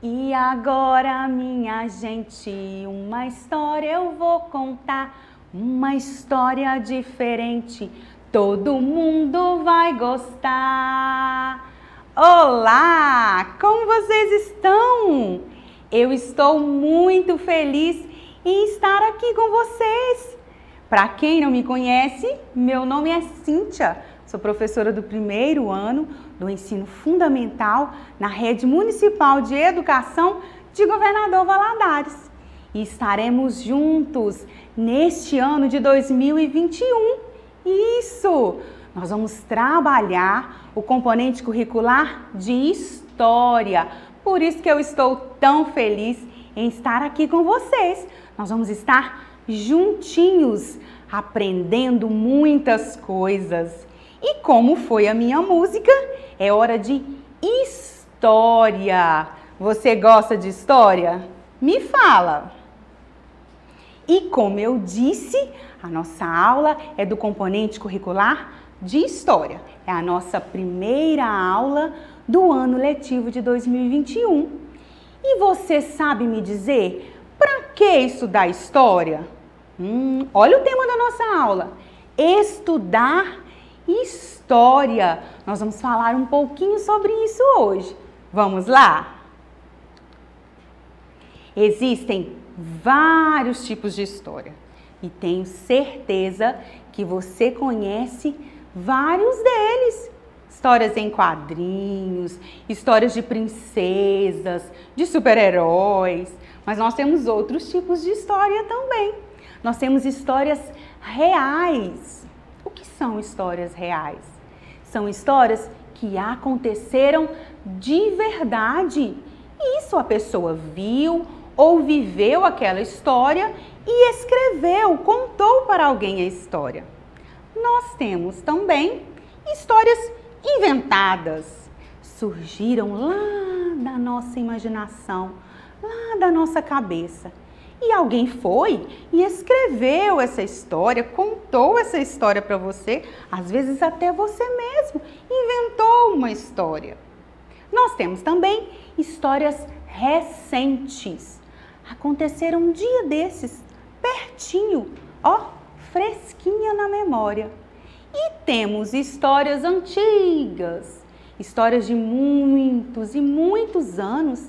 E agora, minha gente, uma história eu vou contar, uma história diferente, todo mundo vai gostar. Olá, como vocês estão? Eu estou muito feliz em estar aqui com vocês. Para quem não me conhece, meu nome é Cíntia, sou professora do primeiro ano do ensino fundamental na Rede Municipal de Educação de Governador Valadares. E estaremos juntos neste ano de 2021. Isso! Nós vamos trabalhar o componente curricular de História. Por isso que eu estou tão feliz em estar aqui com vocês. Nós vamos estar juntinhos, aprendendo muitas coisas. E como foi a minha música, é hora de história. Você gosta de história? Me fala! E como eu disse, a nossa aula é do componente curricular de História. É a nossa primeira aula do ano letivo de 2021. E você sabe me dizer para que estudar História? Olha o tema da nossa aula, estudar História. Nós vamos falar um pouquinho sobre isso hoje. Vamos lá? Existem vários tipos de história e tenho certeza que você conhece vários deles. Histórias em quadrinhos, histórias de princesas, de super-heróis, mas nós temos outros tipos de história também. Nós temos histórias reais. O que são histórias reais? São histórias que aconteceram de verdade. Isso a pessoa viu ou viveu aquela história e escreveu, contou para alguém a história. Nós temos também histórias inventadas. Surgiram lá da nossa imaginação, lá da nossa cabeça. E alguém foi e escreveu essa história, contou essa história para você, às vezes até você mesmo inventou uma história. Nós temos também histórias recentes. Aconteceram um dia desses, pertinho, ó, fresquinha na memória. E temos histórias antigas, histórias de muitos e muitos anos.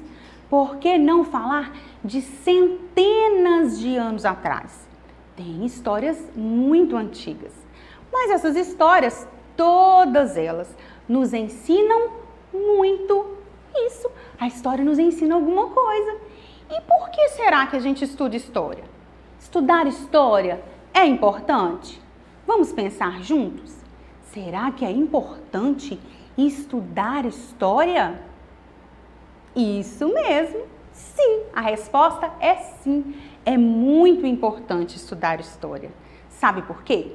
Por que não falar de centenas de anos atrás? Tem histórias muito antigas, mas essas histórias, todas elas, nos ensinam muito. Isso, a história nos ensina alguma coisa. E por que será que a gente estuda história? Estudar história é importante? Vamos pensar juntos? Será que é importante estudar história? Isso mesmo, sim, a resposta é sim. É muito importante estudar história. Sabe por quê?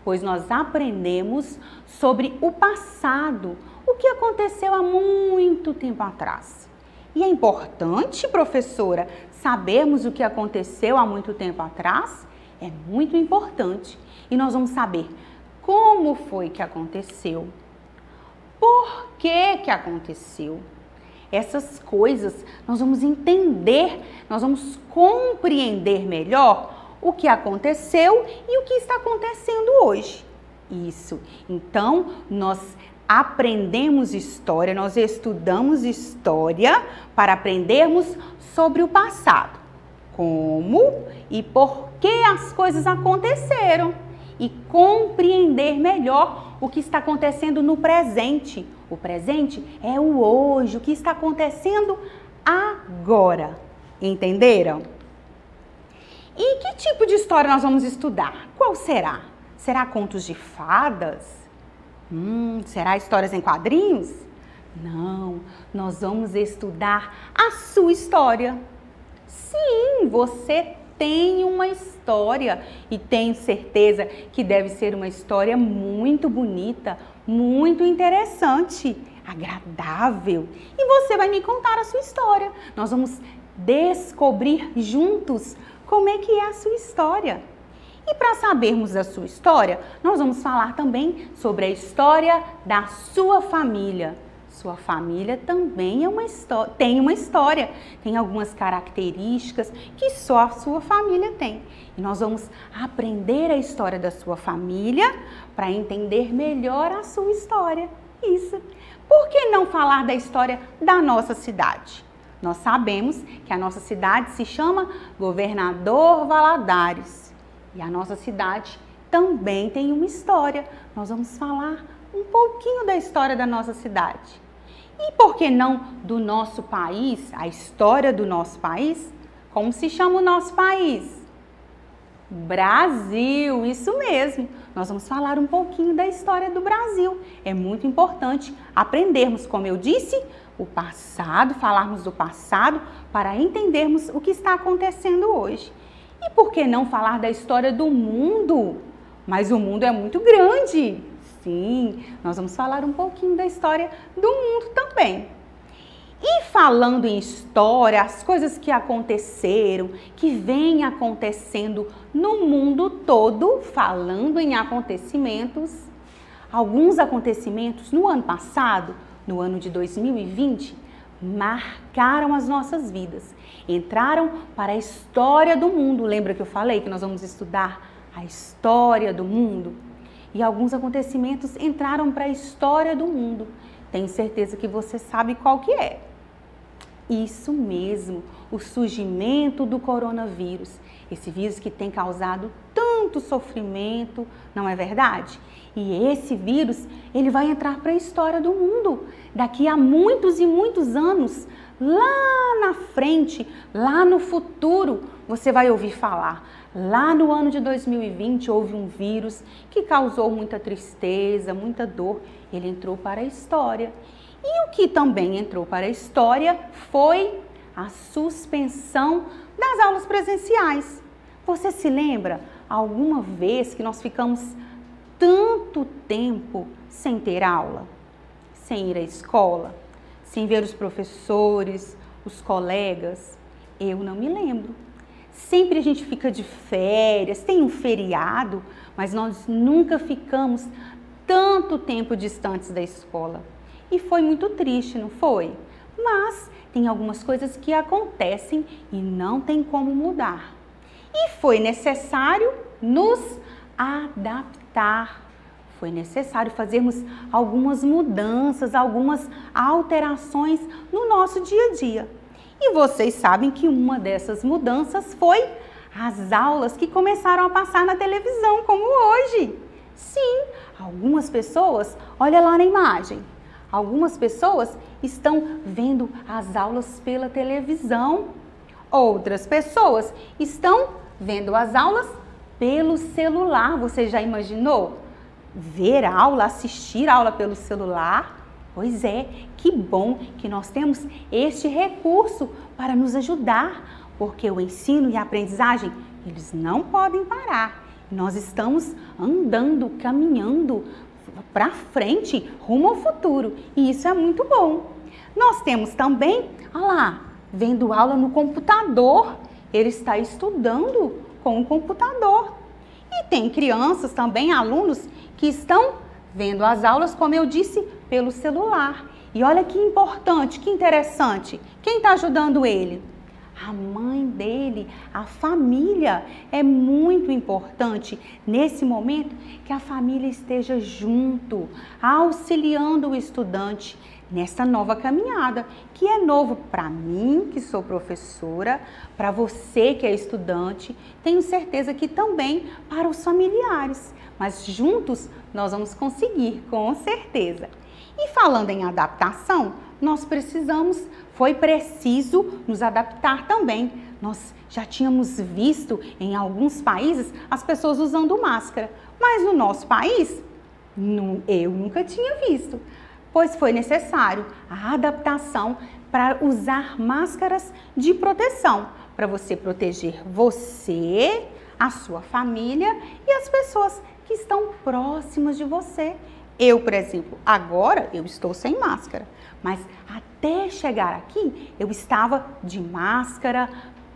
Pois nós aprendemos sobre o passado, o que aconteceu há muito tempo atrás. E é importante, professora, sabermos o que aconteceu há muito tempo atrás? É muito importante. E nós vamos saber como foi que aconteceu, por que que aconteceu. Essas coisas nós vamos entender, nós vamos compreender melhor o que aconteceu e o que está acontecendo hoje. Isso. Então, nós aprendemos história, nós estudamos história para aprendermos sobre o passado. Como e por que as coisas aconteceram e compreender melhor o que está acontecendo no presente. O presente é o hoje, o que está acontecendo agora. Entenderam? E que tipo de história nós vamos estudar? Qual será? Será contos de fadas? Será histórias em quadrinhos? Não, nós vamos estudar a sua história. Sim, você tem uma história e tenho certeza que deve ser uma história muito bonita, muito interessante, agradável. E você vai me contar a sua história. Nós vamos descobrir juntos como é que é a sua história. E para sabermos da sua história, nós vamos falar também sobre a história da sua família, Sua família também tem uma história, tem algumas características que só a sua família tem. E nós vamos aprender a história da sua família para entender melhor a sua história. Isso. Por que não falar da história da nossa cidade? Nós sabemos que a nossa cidade se chama Governador Valadares. E a nossa cidade também tem uma história. Nós vamos falar um pouquinho da história da nossa cidade. E por que não do nosso país, a história do nosso país? Como se chama o nosso país? Brasil, isso mesmo. Nós vamos falar um pouquinho da história do Brasil. É muito importante aprendermos, como eu disse, o passado, falarmos do passado para entendermos o que está acontecendo hoje. E por que não falar da história do mundo? Mas o mundo é muito grande. Sim, nós vamos falar um pouquinho da história do mundo também. E falando em história, as coisas que aconteceram, que vêm acontecendo no mundo todo, falando em acontecimentos, alguns acontecimentos no ano passado, no ano de 2020, marcaram as nossas vidas, entraram para a história do mundo. Lembra que eu falei que nós vamos estudar a história do mundo? E alguns acontecimentos entraram para a história do mundo. Tenho certeza que você sabe qual que é. Isso mesmo, o surgimento do coronavírus. Esse vírus que tem causado tanto sofrimento, não é verdade? E esse vírus, ele vai entrar para a história do mundo. Daqui a muitos e muitos anos, lá na frente, lá no futuro, você vai ouvir falar. Lá no ano de 2020 houve um vírus que causou muita tristeza, muita dor. Ele entrou para a história. E o que também entrou para a história foi a suspensão das aulas presenciais. Você se lembra alguma vez que nós ficamos tanto tempo sem ter aula, sem ir à escola, sem ver os professores, os colegas? Eu não me lembro. Sempre a gente fica de férias, tem um feriado, mas nós nunca ficamos tanto tempo distantes da escola. E foi muito triste, não foi? Mas tem algumas coisas que acontecem e não tem como mudar. E foi necessário nos adaptar. Foi necessário fazermos algumas mudanças, algumas alterações no nosso dia a dia. E vocês sabem que uma dessas mudanças foi as aulas que começaram a passar na televisão, como hoje. Sim, algumas pessoas, olha lá na imagem, algumas pessoas estão vendo as aulas pela televisão. Outras pessoas estão vendo as aulas pelo celular. Você já imaginou ver aula, assistir aula pelo celular? Pois é, que bom que nós temos este recurso para nos ajudar, porque o ensino e a aprendizagem, eles não podem parar. Nós estamos andando, caminhando para frente, rumo ao futuro, e isso é muito bom. Nós temos também, olha lá, vendo aula no computador, ele está estudando com o computador. E tem crianças também, alunos, que estão vendo as aulas, como eu disse, pelo celular. E olha que importante, que interessante. Quem está ajudando ele? A mãe dele, a família. É muito importante nesse momento que a família esteja junto, auxiliando o estudante nessa nova caminhada, que é novo para mim, que sou professora, para você que é estudante, tenho certeza que também para os familiares. Mas juntos nós vamos conseguir, com certeza. E falando em adaptação, foi preciso nos adaptar também. Nós já tínhamos visto em alguns países as pessoas usando máscara, mas no nosso país, eu nunca tinha visto, pois foi necessário a adaptação para usar máscaras de proteção, para você proteger você, a sua família e as pessoas que estão próximas de você. Eu, por exemplo, agora eu estou sem máscara, mas até chegar aqui eu estava de máscara,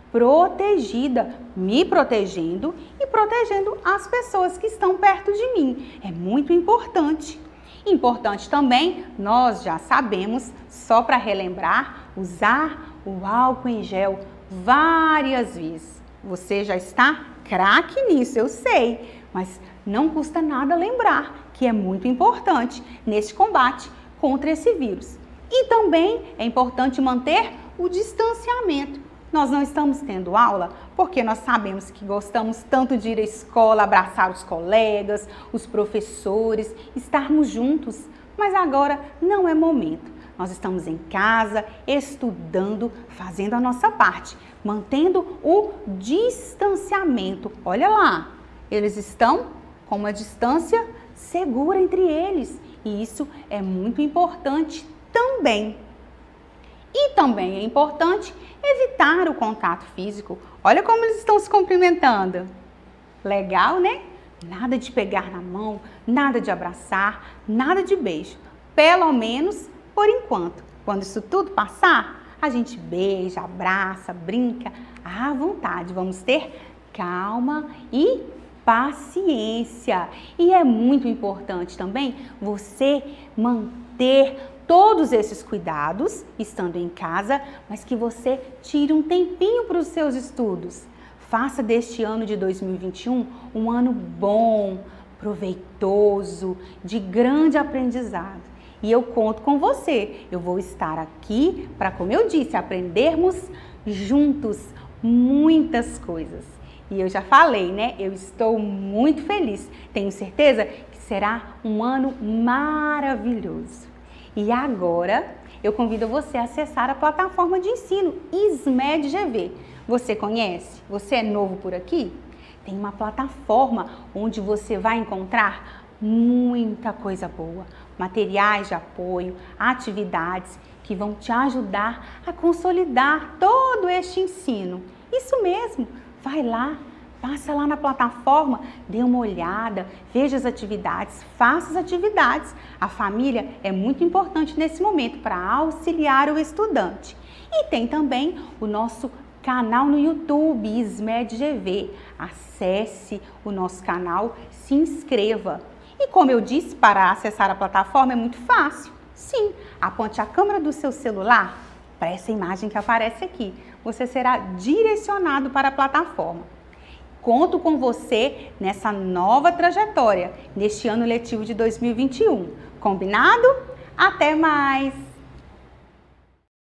protegida, me protegendo e protegendo as pessoas que estão perto de mim. É muito importante. Importante também, nós já sabemos, só para relembrar, usar o álcool em gel várias vezes. Você já está craque nisso, eu sei, mas não custa nada lembrar que é muito importante neste combate contra esse vírus. E também é importante manter o distanciamento. Nós não estamos tendo aula porque nós sabemos que gostamos tanto de ir à escola, abraçar os colegas, os professores, estarmos juntos, mas agora não é momento. Nós estamos em casa, estudando, fazendo a nossa parte, mantendo o distanciamento. Olha lá, eles estão com uma distância segura entre eles e isso é muito importante também. E também é importante evitar o contato físico. Olha como eles estão se cumprimentando. Legal, né? Nada de pegar na mão, nada de abraçar, nada de beijo. Pelo menos por enquanto. Quando isso tudo passar, a gente beija, abraça, brinca à vontade. Vamos ter calma e paciência. E é muito importante também você manter todos esses cuidados, estando em casa, mas que você tire um tempinho para os seus estudos. Faça deste ano de 2021 um ano bom, proveitoso, de grande aprendizado. E eu conto com você. Eu vou estar aqui para, como eu disse, aprendermos juntos muitas coisas. E eu já falei, né? Eu estou muito feliz. Tenho certeza que será um ano maravilhoso. E agora, eu convido você a acessar a plataforma de ensino SMED-GV. Você conhece? Você é novo por aqui? Tem uma plataforma onde você vai encontrar muita coisa boa, materiais de apoio, atividades que vão te ajudar a consolidar todo este ensino. Isso mesmo, vai lá. Passa lá na plataforma, dê uma olhada, veja as atividades, faça as atividades. A família é muito importante nesse momento para auxiliar o estudante. E tem também o nosso canal no YouTube, SMED-GV. Acesse o nosso canal, se inscreva. E como eu disse, para acessar a plataforma é muito fácil. Sim, aponte a câmera do seu celular para essa imagem que aparece aqui. Você será direcionado para a plataforma. Conto com você nessa nova trajetória, neste ano letivo de 2021. Combinado? Até mais!